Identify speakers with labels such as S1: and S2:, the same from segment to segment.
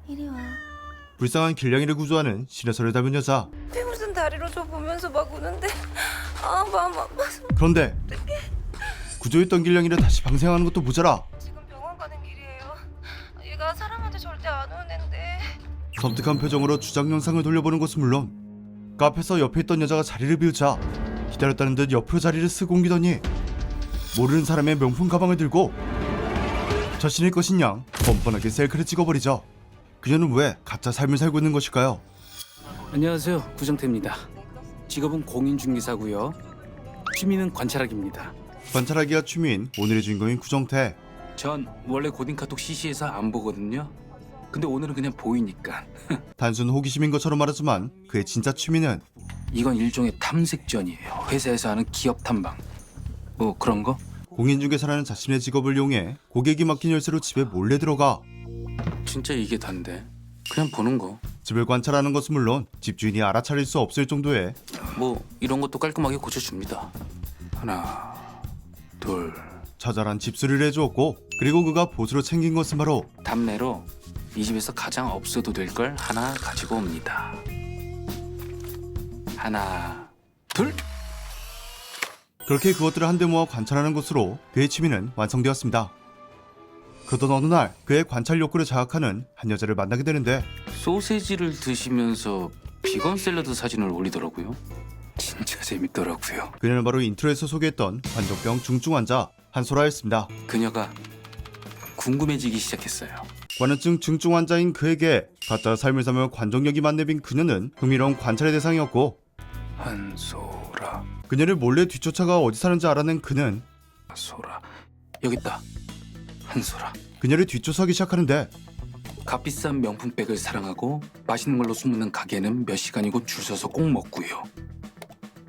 S1: 이리 와.
S2: 불쌍한 길냥이를 구조하는 신혜선을 닮은 여자.
S1: 피 묻은 다리로 저 보면서 막 우는데 마음 아파.
S2: 그런데 구조했던 길냥이를 다시 방생하는 것도 모자라
S1: 지금 병원 가는 길이에요. 얘가 사람한테 절대 안 오는 앤데.
S2: 섬뜩한 표정으로 주작 영상을 돌려보는 것은 물론 카페에서 옆에 있던 여자가 자리를 비우자 기다렸다는 듯 옆으로 자리를 쓰고 옮기더니 모르는 사람의 명품 가방을 들고 자신의 것인 양 뻔뻔하게 셀카를 찍어버리죠. 그녀는 왜 가짜 삶을 살고 있는 것일까요?
S3: 안녕하세요, 구정태입니다. 직업은 공인중개사고요. 취미는 관찰하기입니다.
S2: 관찰하기가 취미인 오늘의 주인공인 구정태.
S3: 전 원래 고딩카톡 CC에서 안 보거든요. 근데 오늘은 그냥 보이니까.
S2: 단순 호기심인 것처럼 말하지만 그의 진짜 취미는
S3: 이건 일종의 탐색전이에요. 회사에서 하는 기업 탐방. 뭐 그런 거?
S2: 공인중개사라는 자신의 직업을 이용해 고객이 맡긴 열쇠로 집에 몰래 들어가
S3: 진짜 이게 단데. 그냥 보는 거.
S2: 집을 관찰하는 것은 물론 집주인이 알아차릴 수 없을 정도의
S3: 뭐 이런 것도 깔끔하게 고쳐줍니다. 하나, 둘.
S2: 처절한 집수리를 해주었고 그리고 그가 보수로 챙긴 것은 바로
S3: 답례로 이 집에서 가장 없어도 될 걸 하나 가지고 옵니다. 하나, 둘.
S2: 그렇게 그것들을 한데 모아 관찰하는 것으로 그의 취미는 완성되었습니다. 그러던 어느 날 그의 관찰 욕구를 자극하는 한 여자를 만나게 되는데
S3: 소세지를 드시면서 비건 샐러드 사진을 올리더라고요. 진짜 재밌더라고요.
S2: 그녀는 바로 인트로에서 소개했던 관종병 중증 환자 한소라였습니다.
S3: 그녀가 궁금해지기 시작했어요.
S2: 관우증 중증 환자인 그에게 가짜 삶을 살며 관종력이 만렙인 그녀는 흥미로운 관찰의 대상이었고
S3: 한소라,
S2: 그녀를 몰래 뒤쫓아가 어디 사는지 알아낸 그는
S3: 소라. 여기 있다. 한소라.
S2: 그녀를 뒤쫓아가기 시작하는데
S3: 값비싼 명품백을 사랑하고 맛있는 걸로 소문난 가게는 몇 시간이고 줄 서서 꼭 먹고요.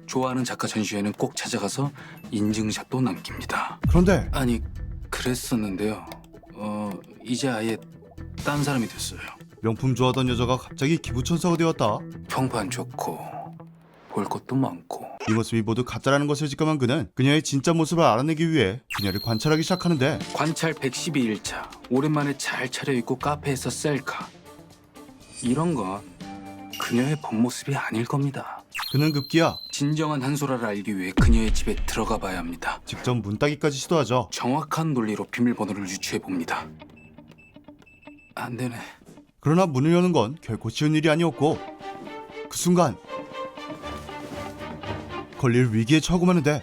S3: 좋아하는 작가 전시회는 꼭 찾아가서 인증샷도 남깁니다.
S2: 그런데
S3: 아니, 그랬었는데요. 이제 아예 딴 사람이 됐어요.
S2: 명품 좋아하던 여자가 갑자기 기부천사가 되었다.
S3: 평판 좋고 볼 것도 많고.
S2: 이 모습이 모두 가짜라는 것을 직감한 그는 그녀의 진짜 모습을 알아내기 위해 그녀를 관찰하기 시작하는데
S3: 관찰 112일차. 오랜만에 잘 차려입고 카페에서 셀카. 이런 건 그녀의 본 모습이 아닐 겁니다.
S2: 그는 급기야
S3: 진정한 한소라를 알기 위해 그녀의 집에 들어가 봐야 합니다.
S2: 직접 문따기까지 시도하죠.
S3: 정확한 논리로 비밀번호를 유추해 봅니다. 안 되네.
S2: 그러나 문을 여는 건 결코 쉬운 일이 아니었고 그 순간 걸릴 위기에 처하고 마는데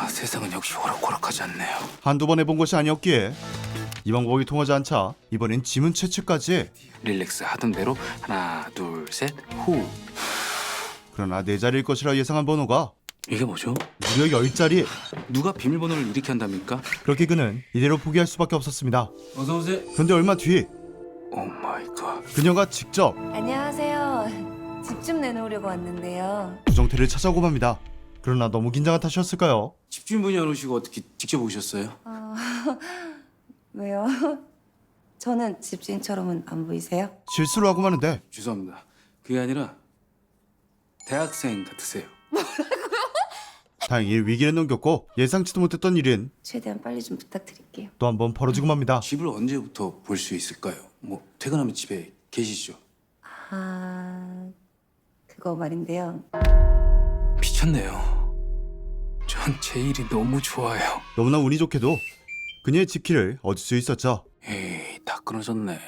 S3: 세상은 역시 호락호락하지 않네요.
S2: 한두 번 해본 것이 아니었기에 이 방법이 통하지 않자 이번엔 지문 채취까지.
S3: 릴렉스 하던 대로 하나, 둘, 셋, 후.
S2: 그러나 네 자리일 것이라 예상한 번호가
S3: 이게 뭐죠?
S2: 무려 10자리.
S3: 누가 비밀번호를 이렇게 한답니까?
S2: 그렇게 그는 이대로 포기할 수밖에 없었습니다.
S3: 어서 오세요.
S2: 그런데 얼마 뒤
S3: 오 마이 갓.
S2: 그녀가 직접
S1: 안녕하세요. 집 좀 내놓으려고 왔는데요.
S2: 구정태를 찾아오고 맙니다. 그러나 너무 긴장한 탓이었을까요?
S3: 집주인분이 안 오시고 어떻게 직접 오셨어요?
S1: 왜요? 저는 집주인처럼은 안 보이세요?
S2: 실수를 하고 마는데
S3: 죄송합니다. 그게 아니라 대학생 같으세요.
S2: 다행히 위기를 넘겼고 예상치도 못했던 일은
S1: 최대한 빨리 좀 부탁드릴게요.
S2: 또 한 번 벌어지고 맙니다.
S3: 집을 언제부터 볼 수 있을까요? 뭐 퇴근하면 집에 계시죠?
S1: 그거 말인데요.
S3: 미쳤네요. 전 제 일이 너무 좋아요.
S2: 너무나 운이 좋게도 그녀의 집키를 얻을 수 있었죠.
S3: 에이, 다 끊어졌네.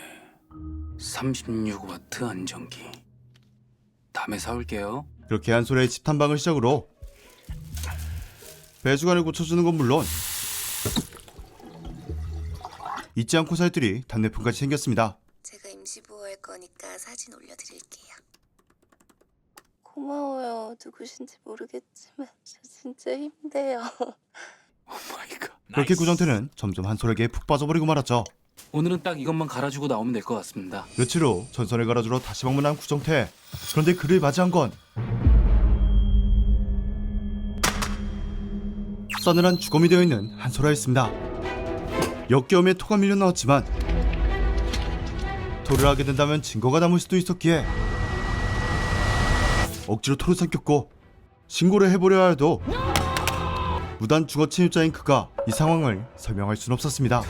S3: 36W 안정기. 다음에 사올게요.
S2: 그렇게 한솔의 집 탐방을 시작으로 배수관을 고쳐주는 건 물론 잊지 않고 살들이 답례품까지 생겼습니다.
S1: 제가 임시보호할 거니까 사진 올려드릴게요. 고마워요. 누구신지 모르겠지만 저 진짜 힘내요.
S3: 오 마이 갓.
S2: 그렇게 구정태는 점점 한솔에게 푹 빠져버리고 말았죠.
S3: 오늘은 딱 이것만 갈아주고 나오면 될 것 같습니다.
S2: 며칠 후 전선을 갈아주러 다시 방문한 구정태. 그런데 그를 맞이한 건 싸늘한 주검이 되어 있는 한솔아였습니다. 역겨움에 토가 밀려 나왔지만 토를 하게 된다면 증거가 남을 수도 있었기에 억지로 토를 삼켰고 신고를 해보려 해도 무단 주거 침입자인 그가 이 상황을 설명할 수는 없었습니다.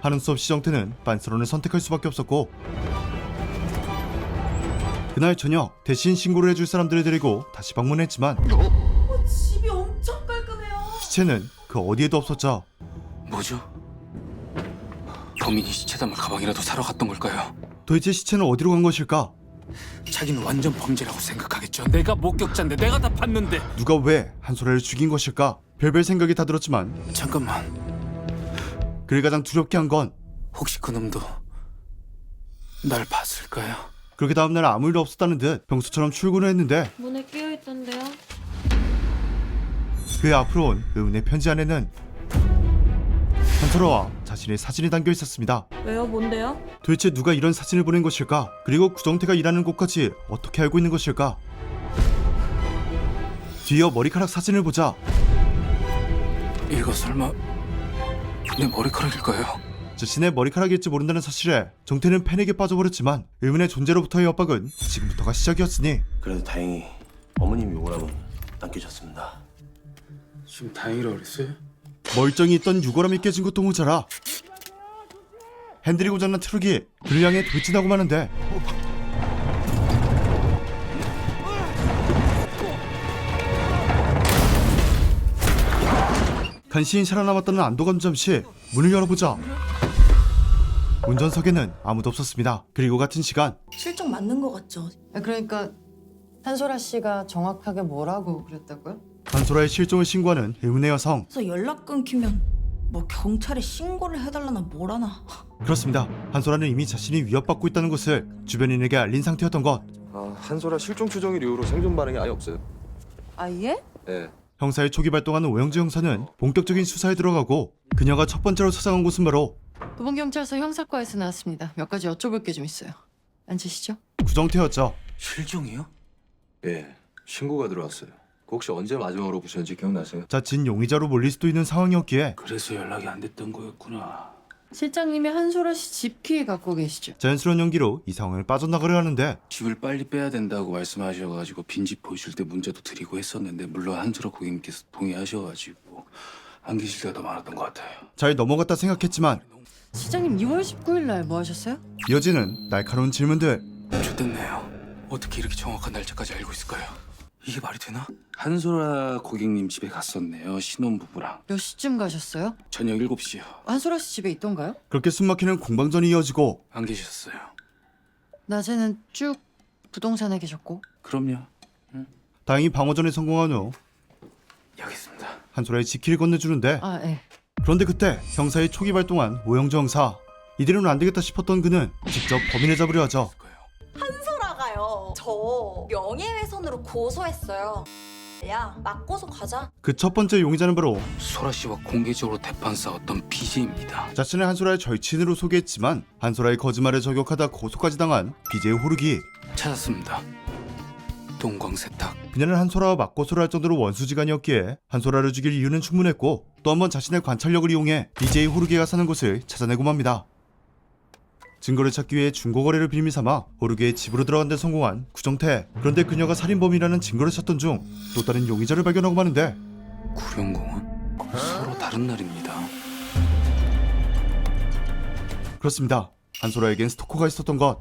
S2: 하는 수 없이 정태는 빤스런을 선택할 수밖에 없었고 그날 저녁 대신 신고를 해줄 사람들을 데리고 다시 방문했지만
S1: 집이 엄청 깔끔해요.
S2: 시체는 그 어디에도 없었죠.
S3: 뭐죠? 범인이 시체 담을 가방이라도 사러 갔던 걸까요?
S2: 도대체 시체는 어디로 간 것일까?
S3: 자기는 완전 범죄라고 생각하겠죠. 내가 목격자인데 내가 다 봤는데.
S2: 누가 왜 한소라를 죽인 것일까? 별별 생각이 다 들었지만
S3: 잠깐만.
S2: 그를 가장 두렵게 한 건
S3: 혹시 그놈도 날 봤을까요?
S2: 그렇게 다음날 아무 일 없었다는 듯 평소처럼 출근을 했는데
S1: 문에 끼어 있던데요.
S2: 그의 앞으로 온 의문의 편지 안에는 한소라와 자신의 사진이 담겨 있었습니다.
S1: 왜요? 뭔데요?
S2: 도대체 누가 이런 사진을 보낸 것일까? 그리고 구정태가 일하는 곳까지 어떻게 알고 있는 것일까? 뒤이어 머리카락 사진을 보자
S3: 이거 설마 내 머리카락일까요?
S2: 자신의 머리카락일지 모른다는 사실에 정태는 패닉에 빠져버렸지만 의문의 존재로부터의 협박은 지금부터가 시작이었으니
S4: 그래도 다행히 어머님 요구랑은 남기셨습니다.
S3: 지금 다행이라고 그랬어요?
S2: 멀쩡히 있던 유골함이 깨진 것도 모자라 핸들이 고장난 트럭이 그를 향해 돌진하고 마는데 간신히 살아남았다는 안도감 잠시 문을 열어보자 운전석에는 아무도 없었습니다. 그리고 같은 시간
S1: 실종 맞는 거 같죠?
S5: 그러니까 한소라 씨가 정확하게 뭐라고 그랬다고요?
S2: 한소라의 실종을 신고하는 의문의 여성.
S1: 그래서 연락 끊기면 뭐 경찰에 신고를 해달라나 뭐라나.
S2: 그렇습니다. 한소라는 이미 자신이 위협받고 있다는 것을 주변인에게 알린 상태였던 것.
S6: 한소라 실종 추정일 이후로 생존 반응이 아예 없어요.
S5: 아예?
S6: 네.
S2: 형사의 초기 발동하는 오영주 형사는 본격적인 수사에 들어가고 그녀가 첫 번째로 찾아간 곳은 바로
S5: 도봉경찰서 형사과에서 나왔습니다. 몇 가지 여쭤볼 게 좀 있어요. 앉으시죠.
S2: 구정태였죠.
S3: 실종이요?
S6: 예. 신고가 들어왔어요. 그 혹시 언제 마지막으로 보셨는지 기억나세요?
S2: 자칫 용의자로 몰릴 수도 있는 상황이었기에
S3: 그래서 연락이 안 됐던 거였구나.
S5: 실장님이 한소라 씨 집키 갖고 계시죠?
S2: 자연스러운 연기로 이 상황을 빠져나가려 하는데
S3: 집을 빨리 빼야 된다고 말씀하셔가지고 빈집 보실 때 문제도 드리고 했었는데 물론 한소라 고객님께서 동의하셔가지고 안 계실 때가 더 많았던 것 같아요.
S2: 잘 넘어갔다 생각했지만
S5: 실장님 2월 19일 날 뭐 하셨어요?
S2: 이어지는 날카로운 질문들.
S3: 좋됐네요. 어떻게 이렇게 정확한 날짜까지 알고 있을까요? 이게 말이 되나? 한소라 고객님 집에 갔었네요. 신혼부부랑.
S5: 몇 시쯤 가셨어요?
S3: 저녁 7시요.
S5: 한소라 씨 집에 있던가요?
S2: 그렇게 숨막히는 공방전이 이어지고
S3: 안 계셨어요.
S5: 낮에는 쭉 부동산에 계셨고.
S3: 그럼요.
S2: 다행히 방어전에 성공한 후
S3: 여기 있습니다.
S2: 한소라의 지키를 건네주는데
S5: 아, 예.
S2: 그런데 그때 형사의 초기 발동한 오영주 형사. 이대로는 안 되겠다 싶었던 그는 직접 범인을 잡으려 하죠.
S1: 한소라가요. 저 명예훼손으로 고소했어요. 야, 맞고소 가자.
S2: 그 첫 번째 용의자는 바로
S3: 소라 씨와 공개적으로 대판 싸웠던 BJ입니다.
S2: 자신을 한소라의 절친으로 소개했지만 한소라의 거짓말에 저격하다 고소까지 당한 BJ 호르기.
S3: 찾았습니다. 동광세탁.
S2: 그녀는 한소라와 맞고소를 할 정도로 원수지간이었기에 한소라를 죽일 이유는 충분했고 또 한 번 자신의 관찰력을 이용해 BJ 호르기가 사는 곳을 찾아내고 맙니다. 증거를 찾기 위해 중고거래를 빌미 삼아 호르기의 집으로 들어간 데 성공한 구정태. 그런데 그녀가 살인범이라는 증거를 찾던 중 또 다른 용의자를 발견하고 마는데
S3: 구룡공원? 서로 다른 날입니다.
S2: 그렇습니다. 한소라에겐 스토커가 있었던 것.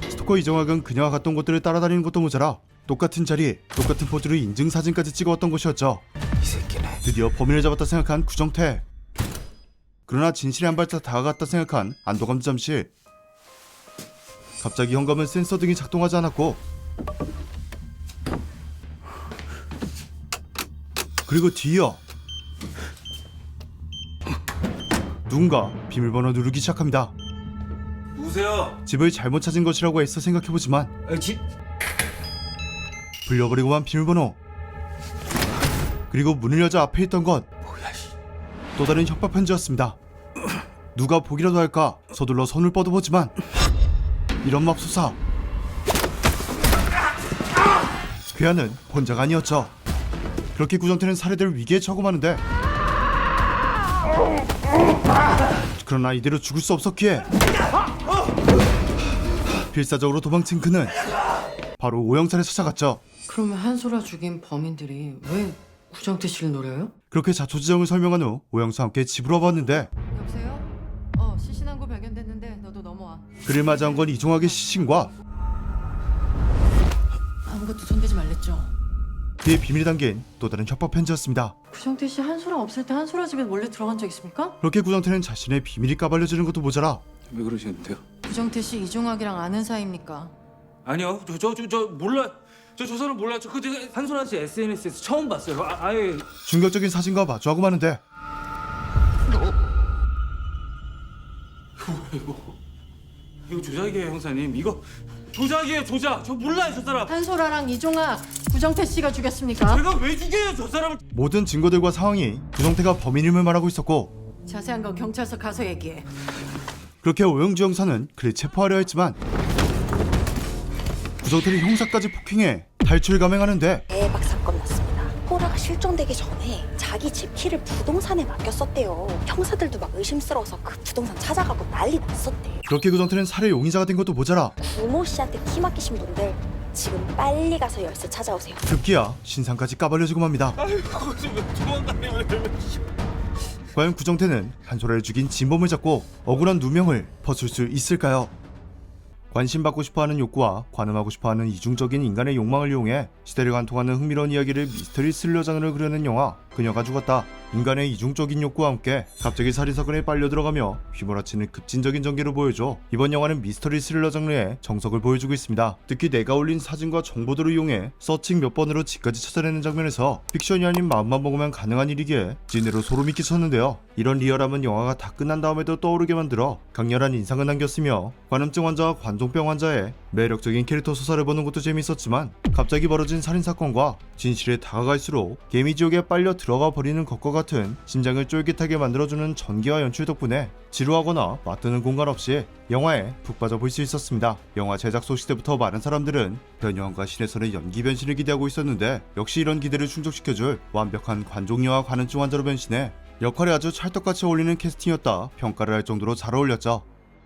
S2: 스토커 이정학은 그녀가 갔던 곳들을 따라다니는 것도 모자라 똑같은 자리, 똑같은 포즈로 인증사진까지 찍어왔던 것이었죠.
S3: 이 새끼네.
S2: 드디어 범인을 잡았다 생각한 구정태. 그러나 진실에 한 발짝 다가갔다 생각한 안도감 잠시. 갑자기 현관문 센서 등이 작동하지 않았고 그리고 뒤이어 누군가 비밀번호 누르기 시작합니다.
S6: 누구세요?
S2: 집을 잘못 찾은 것이라고 애써 생각해보지만 불려버리고만 비밀번호. 그리고 문을 여자 앞에 있던 건
S3: 뭐야 씨.
S2: 또 다른 협박 편지였습니다. 누가 보기라도 할까 서둘러 손을 뻗어보지만 이런 맙소사. 괴한은 혼자가 아니었죠. 그렇게 구정태는 살해될 위기에 처고하는데 그러나 이대로 죽을 수 없었기에 필사적으로 도망친 그는 바로 오영찬을 찾아갔죠.
S5: 그러면 한소라 죽인 범인들이 왜 구정태 씨를 노려요?
S2: 그렇게 자초지정을 설명한 후 오영수와 함께 집으로 와봤는데
S5: 여보세요?
S2: 그를 맞이한 건 이종학의 시신과
S5: 아무것도 손대지 말랬죠.
S2: 그의 비밀이 담긴 또 다른 협박 편지였습니다.
S5: 구정태 씨 한소라 없을 때 한소라 집에 몰래 들어간 적 있습니까?
S2: 그렇게 구정태는 자신의 비밀이 까발려지는 것도 모자라
S3: 왜 그러시는데요?
S5: 구정태 씨 이종학이랑 아는 사이입니까?
S7: 아니요, 저 몰라. 저 사람 몰라. 저 그때 한솔아 씨 SNS에서 처음 봤어요. 아예
S2: 충격적인 사진과 마주하고 마는데
S7: 이거 조작이에요, 형사님. 이거 조작이에요, 조작. 저 몰라요, 저 사람.
S5: 한소라랑 이종학 구정태 씨가 죽였습니까?
S7: 제가 왜 죽여요, 저 사람을?
S2: 모든 증거들과 상황이 구정태가 범인임을 말하고 있었고
S5: 자세한 건 경찰서 가서 얘기해.
S2: 그렇게 오영주 형사는 그를 체포하려 했지만 구정태는 형사까지 폭행해 탈출 감행하는데
S8: 대박 사건 났습니다. 호라가 실종되기 전에 자기 집 키를 부동산에 맡겼었대요. 형사들도 막 의심스러워서 그 부동산 찾아가고 난리 났었대.
S2: 그렇게 구정태는 살해 용의자가 된 것도 모자라
S8: 구모 씨한테 키 맡기신 분들 지금 빨리 가서 열쇠 찾아오세요.
S2: 급기야 신상까지 까발려지고 맙니다. 과연 구정태는 한소라를 죽인 진범을 잡고 억울한 누명을 벗을 수 있을까요? 관심받고 싶어하는 욕구와 관음하고 싶어하는 이중적인 인간의 욕망을 이용해 시대를 관통하는 흥미로운 이야기를 미스터리 스릴러 장르로 그려낸 영화 그녀가 죽었다. 인간의 이중적인 욕구와 함께 갑자기 살인사건에 빨려 들어가며 휘몰아치는 급진적인 전개를 보여줘 이번 영화는 미스터리 스릴러 장르의 정석을 보여주고 있습니다. 특히 내가 올린 사진과 정보들을 이용해 서칭 몇 번으로 집까지 찾아내는 장면에서 픽션이 아닌 마음만 먹으면 가능한 일이기에 진내로 소름이 끼쳤는데요. 이런 리얼함은 영화가 다 끝난 다음에도 떠오르게 만들어 강렬한 인상을 남겼으며 관음증 환자와 관종병 환자의 매력적인 캐릭터 소사를 보는 것도 재밌었지만 갑자기 벌어진 살인사건과 진실에 다가갈수록 개미지옥에 빨려 들어가 버리는 것과 같은 심장을 쫄깃하게 만들어주는 전개와 연출 덕분에 지루하거나 맞드는 공간 없이 영화에 푹 빠져 볼 수 있었습니다. 영화 제작 소식 때부터 많은 사람들은 변요한과 신혜선의 연기 변신을 기대하고 있었는데 역시 이런 기대를 충족시켜줄 완벽한 관종녀와 관음증 환자로 변신해 역할에 아주 찰떡같이 어울리는 캐스팅이었다 평가를 할 정도로 잘 어울렸죠.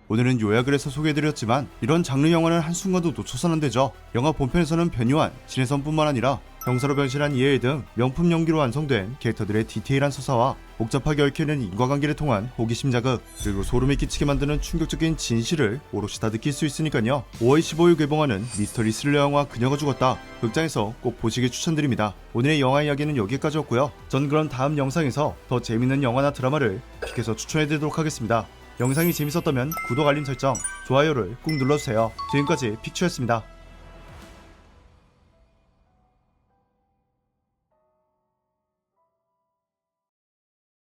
S2: 오늘은 요약을 해서 소개해드렸지만 이런 장르 영화는 한순간도 놓쳐서는 안 되죠. 영화 본편에서는 변요한, 신혜선뿐만 아니라 형사로 변신한 이혜일 등 명품 연기로 완성된 캐릭터들의 디테일한 서사와 복잡하게 얽혀있는 인과관계를 통한 호기심 자극 그리고 소름이 끼치게 만드는 충격적인 진실을 오롯이 다 느낄 수 있으니까요. 5월 15일 개봉하는 미스터리 스릴러 영화 그녀가 죽었다 극장에서 꼭 보시길 추천드립니다. 오늘의 영화 이야기는 여기까지였고요. 전 그럼 다음 영상에서 더 재밌는 영화나 드라마를 픽해서 추천해드리도록 하겠습니다. 영상이 재밌었다면 구독, 알림 설정, 좋아요를 꾹 눌러주세요. 지금까지 픽추였습니다.